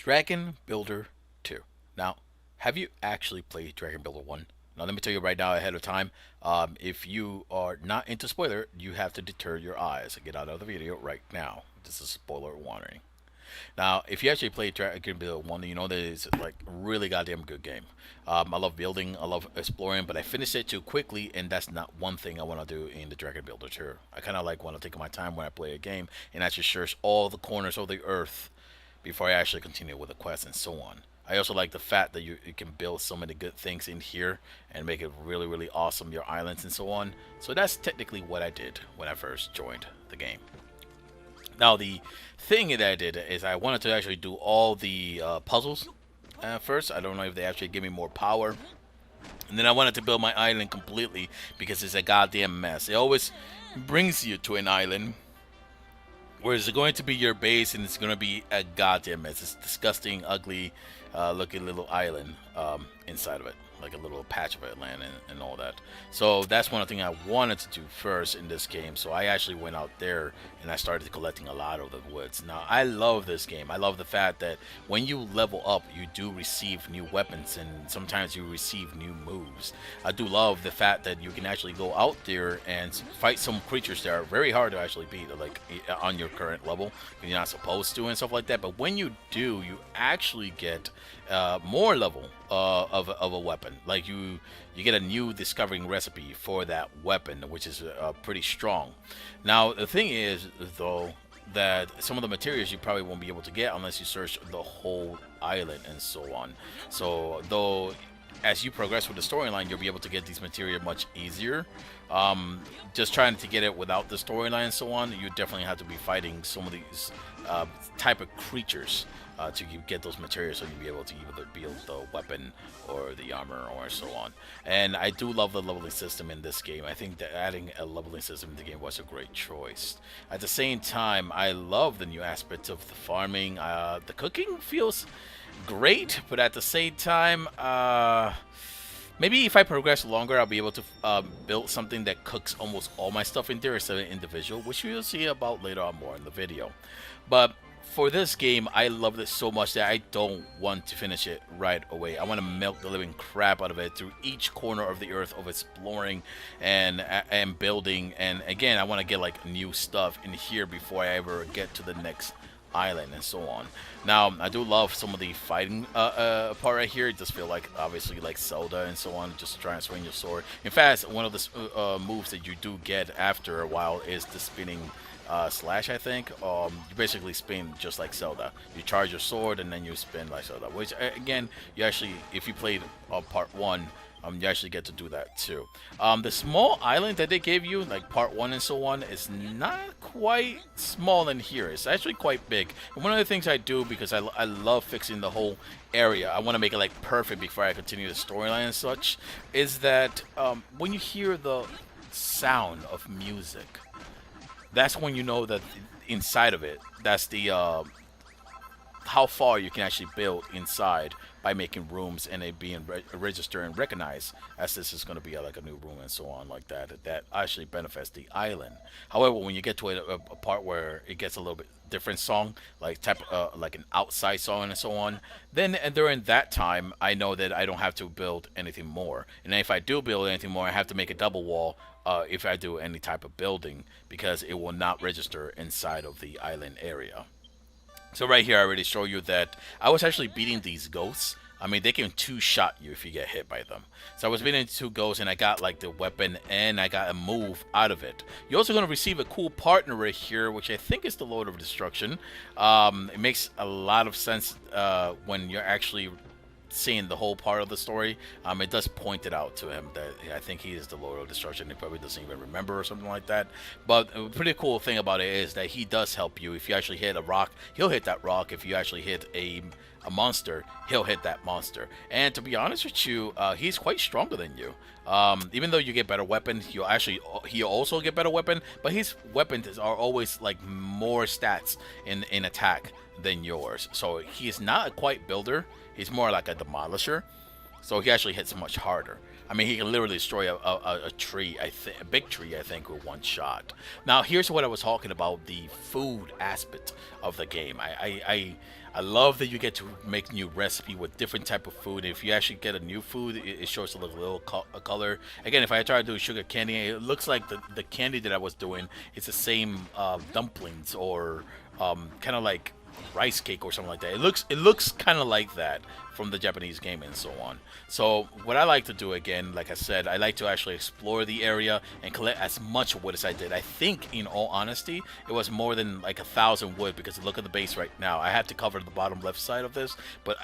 Dragon Builder 2. Now, have you actually played Dragon Builder 1? Now, let me tell you right now ahead of time, if you are not into spoiler, you have to deter your eyes. Get out of the video right now. This is spoiler warning. Now, if you actually play Dragon Builder 1, you know that it's like really goddamn good game. I love building, I love exploring, but I finished it too quickly, and that's not one thing I want to do in the Dragon Builder 2. I kind of like want to take my time when I play a game and actually search all the corners of the earth before I actually continue with the quest and so on. I also like the fact that you can build so many good things in here and make it really, really awesome, your islands and so on. So that's technically what I did when I first joined the game. Now, the thing that I did is I wanted to actually do all the puzzles first. I don't know if they actually give me more power. And then I wanted to build my island completely because it's a goddamn mess. It always brings you to an island where it's going to be your base and it's going to be a goddamn mess. It's disgusting, ugly looking little island inside of it, like a little patch of land and all that. So that's one thing I wanted to do first in this game. So I actually went out there and I started collecting a lot of the woods. Now I love this game. I love the fact that when you level up, you do receive new weapons and sometimes you receive new moves. I do love the fact that you can actually go out there and fight some creatures that are very hard to actually beat, like on your current level. You're not supposed to and stuff like that. But when you do, you actually get more level of a weapon. Like you get a new discovering recipe for that weapon, which is pretty strong. Now the thing is though that some of the materials you probably won't be able to get unless you search the whole island and so on. So though as you progress with the storyline, you'll be able to get these material much easier. Just trying to get it without the storyline and so on, you definitely have to be fighting some of these type of creatures to get those materials so you'll be able to either build the weapon or the armor or so on. And I do love the leveling system in this game. I think that adding a leveling system in the game was a great choice. At the same time, I love the new aspects of the farming. The cooking feels great, but at the same time, maybe if I progress longer, I'll be able to build something that cooks almost all my stuff in there instead of individual, which we'll see about later on more in the video. But for this game, I loved it so much that I don't want to finish it right away. I want to milk the living crap out of it through each corner of the earth of exploring and building. And again, I want to get like new stuff in here before I ever get to the next island and so on. Now, I do love some of the fighting part right here. It just feel like obviously like Zelda and so on, just trying to swing your sword. In fact, one of the moves that you do get after a while is the spinning slash, I think. You basically spin just like Zelda. You charge your sword and then you spin like Zelda, which again, you actually, if you played part 1, you actually get to do that too. The small island that they gave you, like part 1 and so on, is not quite small in here. It's actually quite big. And one of the things I do, because I love fixing the whole area, I want to make it like perfect before I continue the storyline and such, is that when you hear the sound of music, that's when you know that inside of it, that's the how far you can actually build inside by making rooms and it being registered and recognized as this is going to be like a new room and so on like that. That actually benefits the island. However, when you get to a part where it gets a little bit different song, like like an outside song and so on, then during that time, I know that I don't have to build anything more. And if I do build anything more, I have to make a double wall if I do any type of building because it will not register inside of the island area. So right here, I already show you that I was actually beating these ghosts. I mean, they can two-shot you if you get hit by them. So I was beating two ghosts, and I got like the weapon, and I got a move out of it. You're also going to receive a cool partner right here, which I think is the Lord of Destruction. It makes a lot of sense when you're actually seeing the whole part of the story. It does point it out to him that I think he is the Lord of Destruction. He probably doesn't even remember or something like that. But a pretty cool thing about it is that he does help you. If you actually hit a rock, he'll hit that rock. If you actually hit a monster, he'll hit that monster. And to be honest with you, he's quite stronger than you. Even though you get better weapon, he'll also get better weapon, but his weapons are always like more stats in attack than yours. So he is not a quite builder. He's more like a demolisher. So he actually hits much harder. I mean, he can literally destroy a tree, a big tree, I think, with one shot. Now, here's what I was talking about: the food aspect of the game. I love that you get to make new recipe with different type of food. If you actually get a new food, it shows a little color. Again, if I try to do sugar candy, it looks like the candy that I was doing. It's the same dumplings or kind of like rice cake or something like that. It looks kind of like that from the Japanese game and so on. So what I like to do again, like I said, I like to actually explore the area and collect as much wood as I did. I think, in all honesty, it was more than like 1,000 wood because look at the base right now. I had to cover the bottom left side of this, but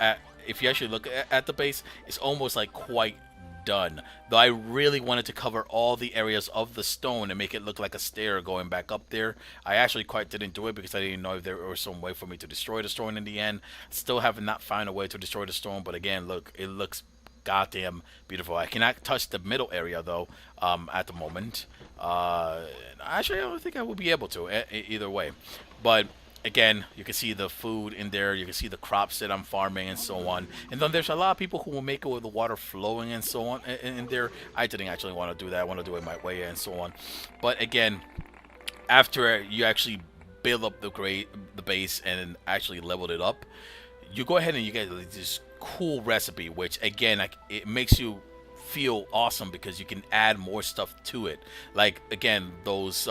if you actually look at the base, it's almost like quite done. Though I really wanted to cover all the areas of the stone and make it look like a stair going back up there. I actually quite didn't do it because I didn't know if there was some way for me to destroy the stone in the end. Still have not found a way to destroy the stone, but again, look, it looks goddamn beautiful. I cannot touch the middle area though at the moment. Actually, I don't think I will be able to either way. But again, you can see the food in there. You can see the crops that I'm farming and so on. And then there's a lot of people who will make it with the water flowing and so on in there. I didn't actually want to do that. I want to do it my way and so on. But again, after you actually build up the base and actually leveled it up, you go ahead and you get this cool recipe, which again, like, it makes you feel awesome because you can add more stuff to it. Like again, those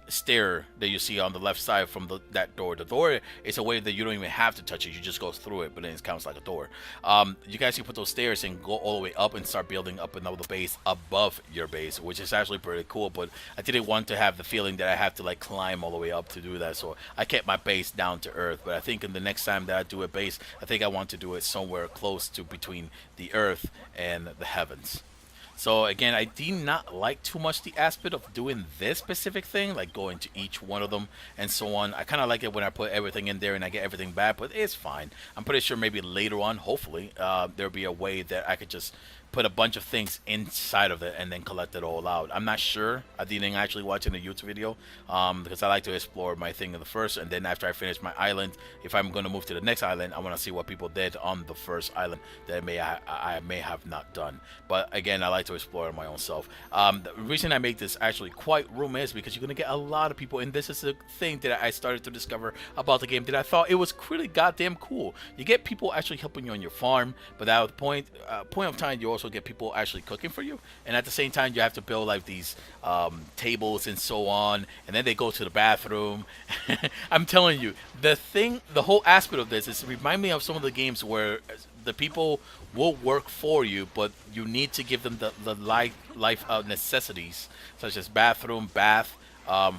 stair that you see on the left side from that door. The door is a way that you don't even have to touch it. You just go through it, but then it counts like a door. You guys can put those stairs and go all the way up and start building up another base above your base, which is actually pretty cool. But I didn't want to have the feeling that I have to like climb all the way up to do that, so I kept my base down to earth. But I think in the next time that I do a base, I think I want to do it somewhere close to between the earth and the heavens. So again, I did not like too much the aspect of doing this specific thing, like going to each one of them and so on. I kind of like it when I put everything in there and I get everything back, but it's fine. I'm pretty sure maybe later on, hopefully, there'll be a way that I could just put a bunch of things inside of it and then collect it all out. I'm not sure. I didn't actually watch in a YouTube video because I like to explore my thing in the first, and then after I finish my island, if I'm going to move to the next island, I want to see what people did on the first island that I may have not done. But again, I like to explore my own self. The reason I make this actually quite room is because you're going to get a lot of people, and this is the thing that I started to discover about the game that I thought it was really goddamn cool. You get people actually helping you on your farm, but at the point of time, you also get people actually cooking for you, and at the same time you have to build like these tables and so on, and then they go to the bathroom. I'm telling you, the whole aspect of this is remind me of some of the games where the people will work for you, but you need to give them the life necessities such as bath,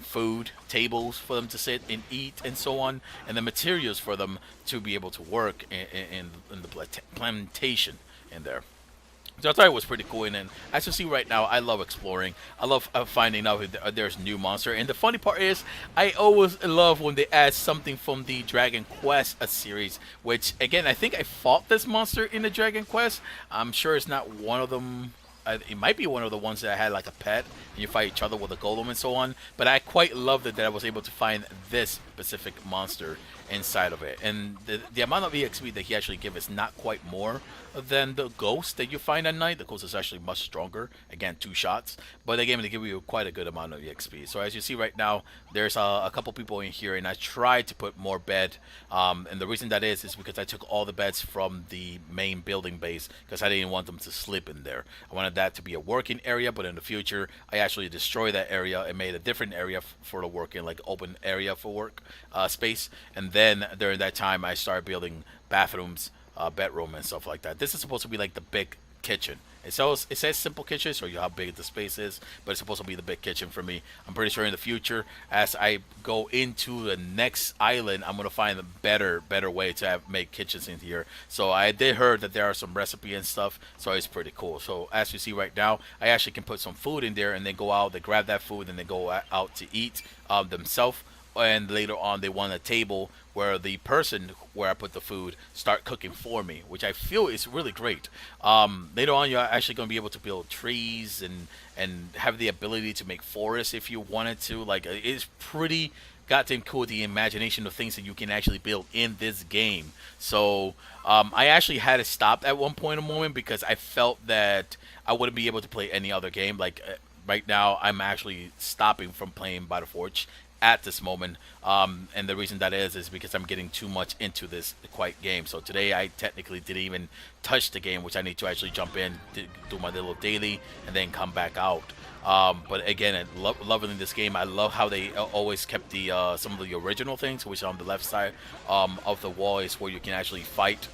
food, tables for them to sit and eat and so on, and the materials for them to be able to work in the plantation in there. So I thought it was pretty cool, and then as you see right now, I love exploring. I love finding out if there's new monster. And the funny part is, I always love when they add something from the Dragon Quest series. Which again, I think I fought this monster in the Dragon Quest. I'm sure it's not one of them. It might be one of the ones that I had like a pet, and you fight each other with a golem and so on. But I quite loved it that I was able to find this specific monster inside of it, and the amount of EXP that he actually gives is not quite more than the ghost that you find at night. The ghost is actually much stronger. Again, 2 shots, but again, they give you quite a good amount of EXP. So as you see right now, there's a couple people in here, and I tried to put more bed. And the reason that is because I took all the beds from the main building base because I didn't want them to sleep in there. I wanted that to be a working area, but in the future, I actually destroyed that area and made a different area for the working, like open area for work space. And then during that time, I started building bathrooms, bedroom, and stuff like that. This is supposed to be like the big kitchen. It says simple kitchen, so you know how big the space is, but it's supposed to be the big kitchen for me. I'm pretty sure in the future, as I go into the next island, I'm gonna find a better way to make kitchens in here. So I did heard that there are some recipe and stuff, so it's pretty cool. So as you see right now, I actually can put some food in there, and then go out, they grab that food, and they go out to eat themselves. And later on, they want a table where the person where I put the food start cooking for me, which I feel is really great. Later on, you're actually going to be able to build trees and have the ability to make forests if you wanted to. Like, it's goddamn cool, the imagination of things that you can actually build in this game. So I actually had to stop at one point in a moment because I felt that I wouldn't be able to play any other game. Like right now, I'm actually stopping from playing Battle Forge at this moment. And the reason that is because I'm getting too much into this quite game. So today I technically didn't even touch the game, which I need to actually jump in, do my little daily, and then come back out. But again, loving this game. I love how they always kept the some of the original things, which on the left side of the wall is where you can actually fight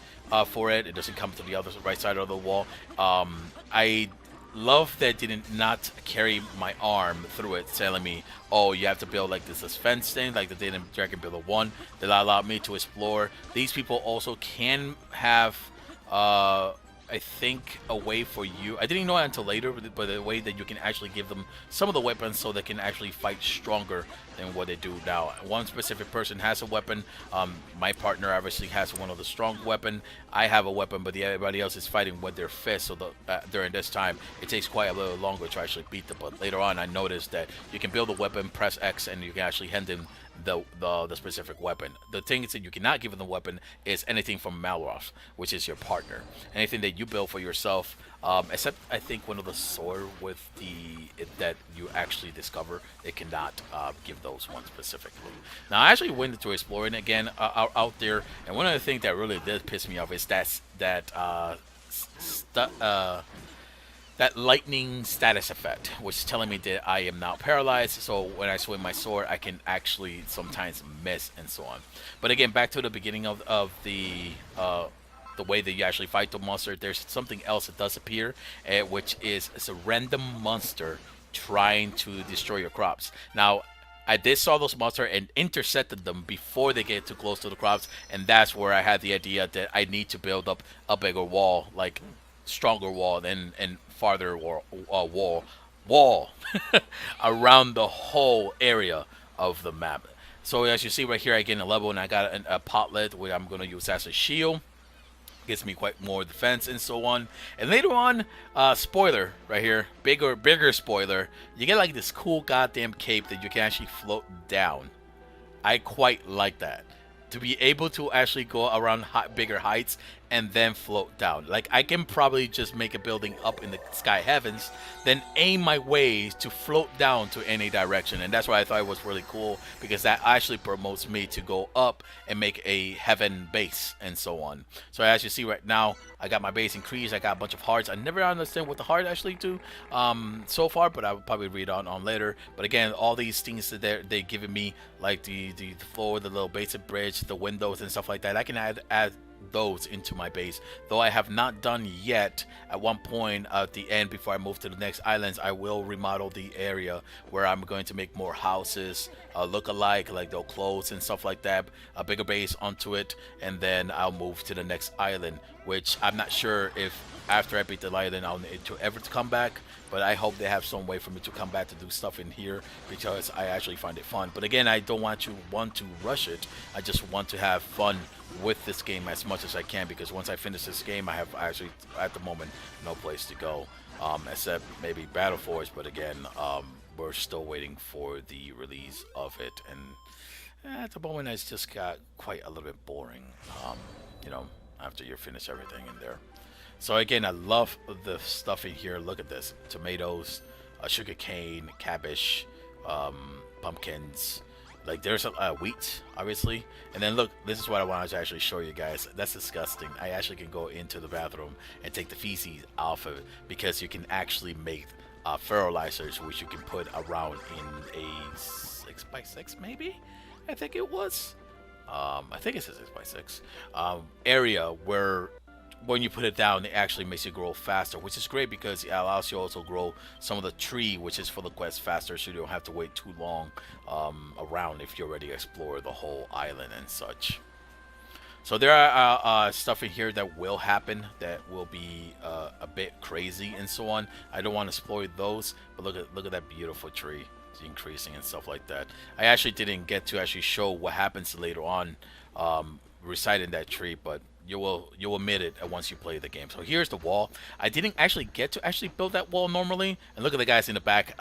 for it. It doesn't come to the other right side of the wall. I love that didn't not carry my arm through it, telling me, "Oh, you have to build like this fence thing, like they did in Dragon Builder 1." That allowed me to explore. These people also can have I think a way for you. I didn't know it until later, but a way that you can actually give them some of the weapons so they can actually fight stronger than what they do now. One specific person has a weapon. My partner obviously has one of the strong weapon. I have a weapon, but everybody else is fighting with their fists. So during this time, it takes quite a little longer to actually beat them. But later on, I noticed that you can build a weapon, press X, and you can actually hand in the specific weapon. The thing is that you cannot give them the weapon is anything from Malroth, which is your partner. Anything that you build for yourself, except I think one of the sword with that you actually discover, it cannot give those ones specifically. Now I actually went into exploring again out there, and one of the things that really did piss me off is that lightning status effect, which is telling me that I am now paralyzed. So when I swing my sword, I can actually sometimes miss and so on. But again, back to the beginning of the way that you actually fight the monster. There's something else that does appear, which is it's a random monster trying to destroy your crops. Now, I did saw those monsters and intercepted them before they get too close to the crops, and that's where I had the idea that I need to build up a bigger wall, like stronger wall and farther wall around the whole area of the map. So as you see right here, I get a level and I got a potlet which I'm going to use as a shield. Gives me quite more defense and so on. And later on, spoiler right here, bigger spoiler, you get like this cool goddamn cape that you can actually float down. I quite like that, to be able to actually go around bigger heights and then float down. Like I can probably just make a building up in the sky heavens, then aim my way to float down to any direction. And that's why I thought it was really cool, because that actually promotes me to go up and make a heaven base and so on. So as you see right now, I got my base increased. I got a bunch of hearts. I never understand what the heart actually do so far, but I will probably read on later. But again, all these things that they're giving me, like the floor, the little basic bridge, the windows and stuff like that, I can add those into my base, though I have not done yet. At one point at the end, before I move to the next islands, I will remodel the area where I'm going to make more houses look alike, like they'll close and stuff like that, a bigger base onto it, and then I'll move to the next island, which I'm not sure if after I beat the island I'll need to ever to come back, but I hope they have some way for me to come back to do stuff in here, because I actually find it fun. But again, I don't want to rush it. I just want to have fun with this game as much as I can, because once I finish this game, I have actually at the moment no place to go, except maybe Battle Forge. But again, we're still waiting for the release of it, and at the moment it's just got quite a little bit boring, you know, after you finish everything in there. So again, I love the stuff in here. Look at this: tomatoes, sugar cane, cabbage, pumpkins. Like there's a wheat, obviously. And then look, this is what I wanted to actually show you guys. That's disgusting. I actually can go into the bathroom and take the feces off of it, because you can actually make fertilizers, which you can put around in a 6x6 maybe. I think it was. I think it's a 6x6 area where when you put it down, it actually makes it grow faster, which is great because it allows you also grow some of the tree, which is for the quest, faster, so you don't have to wait too long around if you already explore the whole island and such. So there are stuff in here that will happen that will be a bit crazy and so on. I don't want to spoil those, but look at that beautiful tree. It's increasing and stuff like that. I actually didn't get to actually show what happens later on reciting that tree, but you'll admit it once you play the game. So here's the wall. I didn't actually get to actually build that wall normally. And look at the guys in the back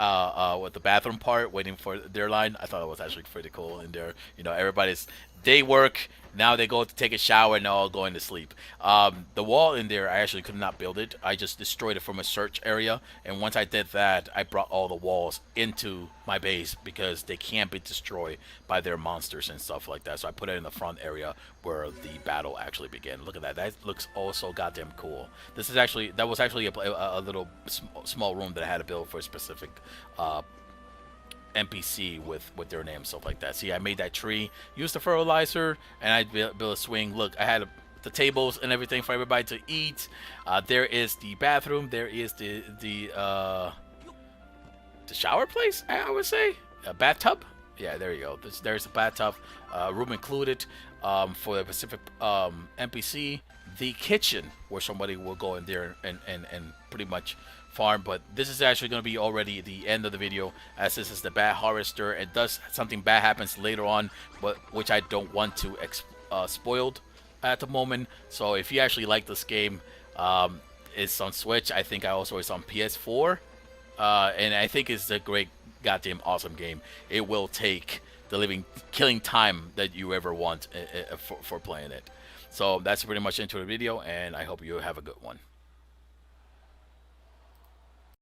with the bathroom part waiting for their line. I thought it was actually pretty cool in there. You know, everybody's they work. Now they go to take a shower and they're all going to sleep. The wall in there, I actually could not build it. I just destroyed it from a search area. And once I did that, I brought all the walls into my base because they can't be destroyed by their monsters and stuff like that. So I put it in the front area where the battle actually began. Look at that. That looks also goddamn cool. That was actually a little small room that I had to build for a specific NPC with their name, stuff like that. See, I made that tree, used the fertilizer, and I built a swing. Look, I had the tables and everything for everybody to eat. There is the bathroom. There is the shower place, I would say. A bathtub. Yeah, there you go. There's the bathtub. Room included for the Pacific NPC. The kitchen, where somebody will go in there and pretty much farm. But this is actually going to be already the end of the video, as this is the bad harvester, and does something bad happens later on, but which I don't want to spoiled at the moment. So if you actually like this game, it's on Switch. I think it's on PS4, and I think it's a great goddamn awesome game. It will take the killing time that you ever want for playing it. So that's pretty much into the video, and I hope you have a good one.